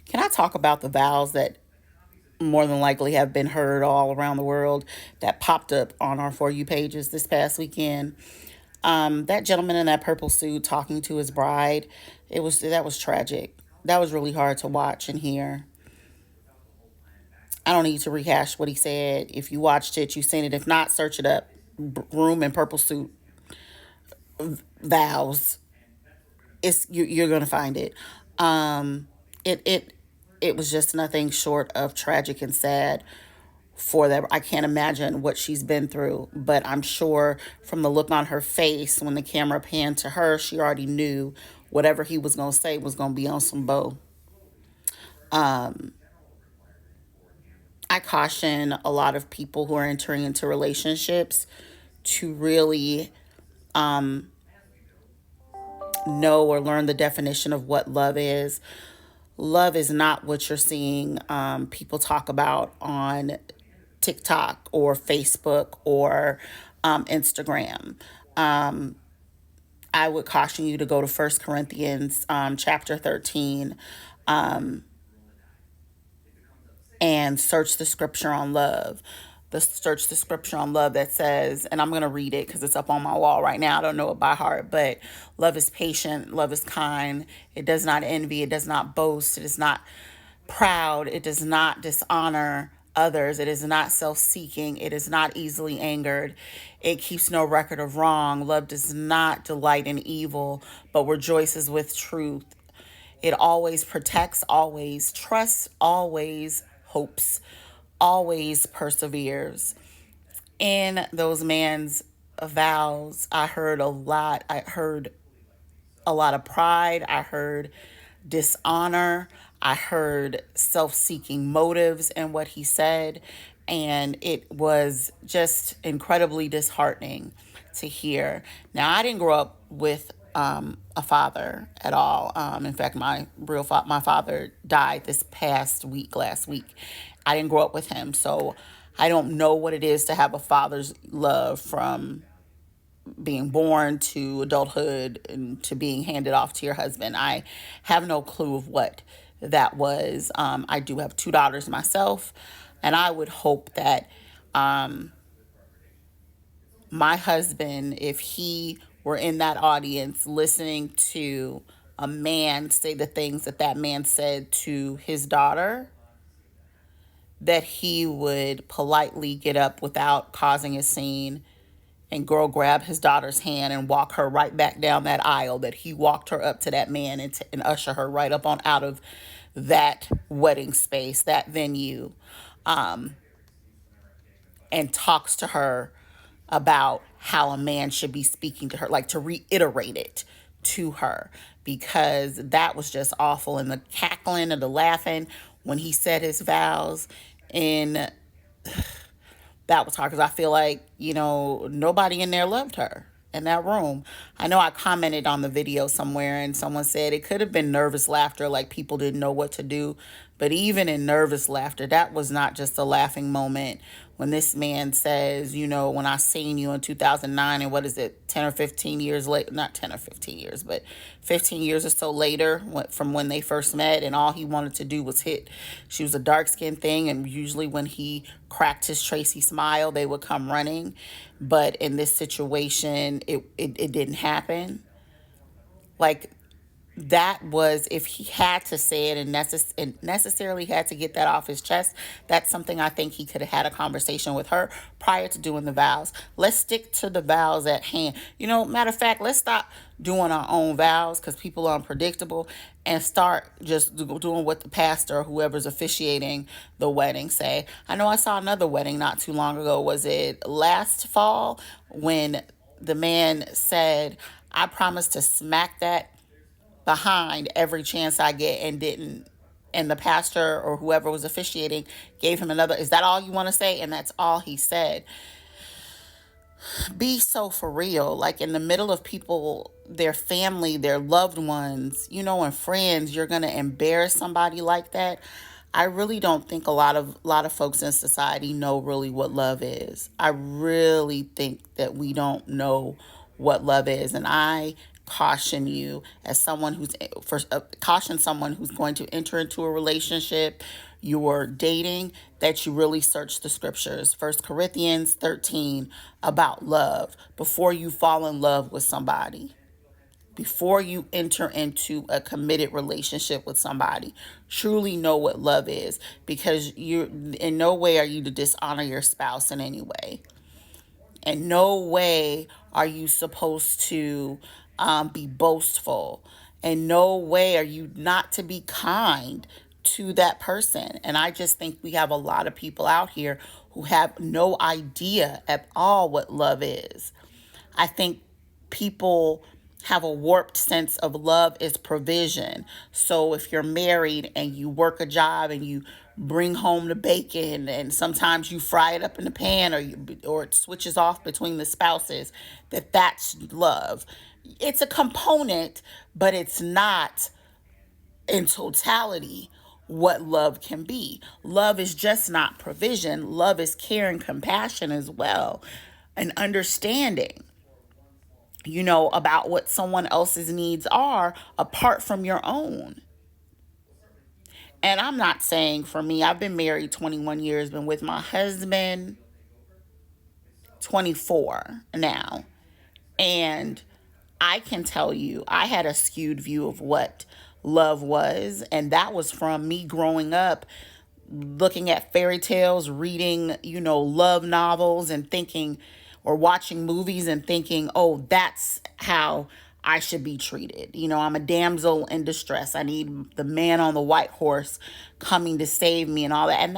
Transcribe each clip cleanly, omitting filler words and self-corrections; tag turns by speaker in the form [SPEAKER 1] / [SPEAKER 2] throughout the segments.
[SPEAKER 1] Can I talk about the vows that more than likely have been heard all around the world that popped up on our For You pages this past weekend? That gentleman in that purple suit talking to his bride, that was tragic. That was really hard to watch and hear. I don't need to rehash what he said. If you watched it, you've seen it. If not, search it up. Groom in purple suit vows. You're gonna find it. It it it was just nothing short of tragic and sad for that. I can't imagine what she's been through, but I'm sure from the look on her face when the camera panned to her, she already knew whatever he was gonna say was gonna be on some bow. I caution a lot of people who are entering into relationships to really know or learn the definition of what love is. Love is not what you're seeing people talk about on TikTok or Facebook or Instagram. I would caution you to go to First Corinthians chapter 13 and search the scripture on love. Search the scripture on love that says, and I'm going to read it because it's up on my wall right now. I don't know it by heart, but love is patient, love is kind. It does not envy, it does not boast, it is not proud, it does not dishonor others, it is not self seeking, it is not easily angered, it keeps no record of wrong. Love does not delight in evil, but rejoices with truth. It always protects, always trusts, always hopes, always perseveres. In those man's vows, I heard a lot. I heard a lot of pride. I heard dishonor. I heard self seeking motives in what he said. And it was just incredibly disheartening to hear. Now, I didn't grow up with a father at all. In fact, my father died this past week, last week. I didn't grow up with him, so I don't know what it is to have a father's love from being born to adulthood and to being handed off to your husband. I have no clue of what that was. I do have two daughters myself, and I would hope that my husband, if he were in that audience listening to a man say the things that that man said to his daughter, that he would politely get up without causing a scene and girl grab his daughter's hand and walk her right back down that aisle, that he walked her up to that man and usher her right up on out of that wedding space, that venue, and talks to her about how a man should be speaking to her, like to reiterate it to her, because that was just awful. And the cackling and the laughing when he said his vows, and that was hard because I feel like, nobody in there loved her in that room. I know I commented on the video somewhere and someone said it could have been nervous laughter, like people didn't know what to do. But even in nervous laughter, that was not just a laughing moment when this man says, when I seen you in 2009, and what is it, 10 or 15 years later, not 10 or 15 years, but 15 years or so later from when they first met, and all he wanted to do was hit. She was a dark skinned thing, and usually when he cracked his Tracy smile, they would come running. But in this situation, it didn't happen. Like, that was, if he had to say it and necessarily had to get that off his chest, that's something I think he could have had a conversation with her prior to doing the vows. Let's stick to the vows at hand. Matter of fact, let's stop doing our own vows because people are unpredictable, and start just doing what the pastor or whoever's officiating the wedding say. I know I saw another wedding not too long ago. Was it last fall, when the man said, I promise to smack that behind every chance I get, and didn't. And the pastor or whoever was officiating gave him another, is that all you want to say? And that's all he said. Be so for real. Like, in the middle of people, their family, their loved ones, and friends, you're going to embarrass somebody like that. I really don't think a lot of folks in society know really what love is. I really think that we don't know what love is. And I caution you as someone who's caution someone who's going to enter into a relationship, you're dating, that you really search the scriptures. 1 Corinthians 13 about love before you fall in love with somebody. Before you enter into a committed relationship with somebody, truly know what love is, because you're in no way are you to dishonor your spouse in any way. In no way are you supposed to be boastful. In no way are you not to be kind to that person. And I just think we have a lot of people out here who have no idea at all what love is. I think people have a warped sense of love is provision. So if you're married and you work a job and you bring home the bacon and sometimes you fry it up in the pan, or it switches off between the spouses, that's love. It's a component, but it's not in totality what love can be. Love is just not provision. Love is care and compassion as well, and understanding, about what someone else's needs are apart from your own. And I'm not saying for me, I've been married 21 years, been with my husband 24 now. And I can tell you, I had a skewed view of what love was. And that was from me growing up, looking at fairy tales, reading, love novels and thinking, or watching movies and thinking, oh, that's how I should be treated. I'm a damsel in distress. I need the man on the white horse coming to save me and all that. And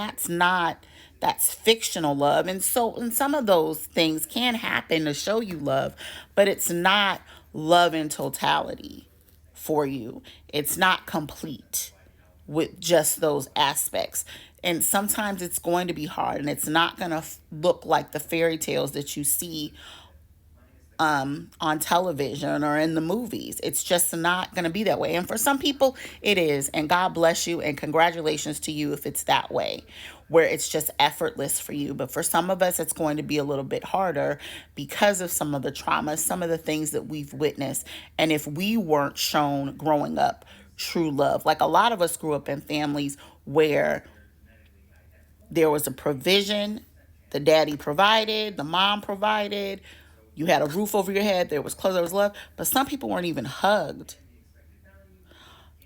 [SPEAKER 1] that's fictional love. And some of those things can happen to show you love, but it's not love in totality for you. It's not complete with just those aspects. And sometimes it's going to be hard, and it's not going to look like the fairy tales that you see on television or in the movies. It's just not going to be that way. And for some people, it is. And God bless you and congratulations to you if it's that way, where it's just effortless for you. But for some of us, it's going to be a little bit harder because of some of the trauma, some of the things that we've witnessed. And if we weren't shown growing up true love, like a lot of us grew up in families where there was a provision. The daddy provided, the mom provided. You had a roof over your head. There was clothes, there was love. But some people weren't even hugged.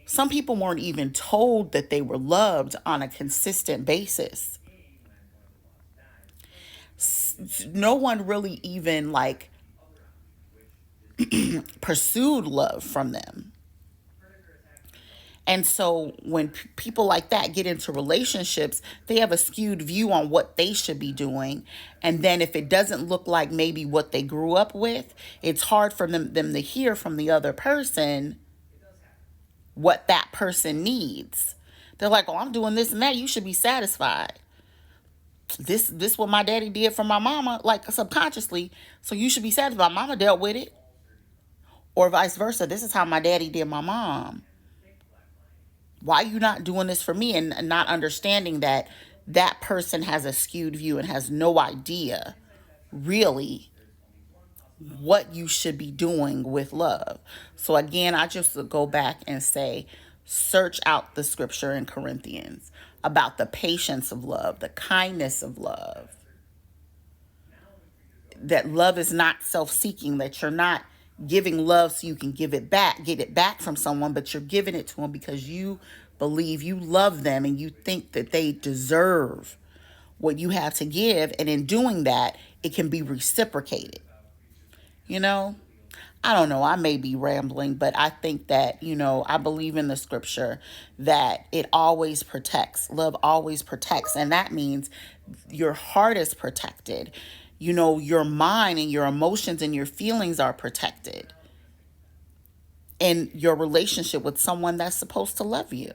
[SPEAKER 1] Some people weren't even told that they were loved on a consistent basis. No one really even pursued love from them. And so when people like that get into relationships, they have a skewed view on what they should be doing. And then if it doesn't look like maybe what they grew up with, it's hard for them to hear from the other person what that person needs. They're like, oh, I'm doing this and that. You should be satisfied. This what my daddy did for my mama, like subconsciously. So you should be satisfied. Mama dealt with it. Or vice versa. This is how my daddy did my mom. Why are you not doing this for me? And not understanding that that person has a skewed view and has no idea really what you should be doing with love. So again, I just go back and say, search out the scripture in Corinthians about the patience of love, the kindness of love. That love is not self-seeking, that you're not giving love so you can get it back from someone, but you're giving it to them because you believe you love them and you think that they deserve what you have to give. And in doing that, it can be reciprocated. I don't know. I may be rambling, but I think that, I believe in the scripture that it always protects. Love always protects. And that means your heart is protected. Your mind and your emotions and your feelings are protected in your relationship with someone that's supposed to love you.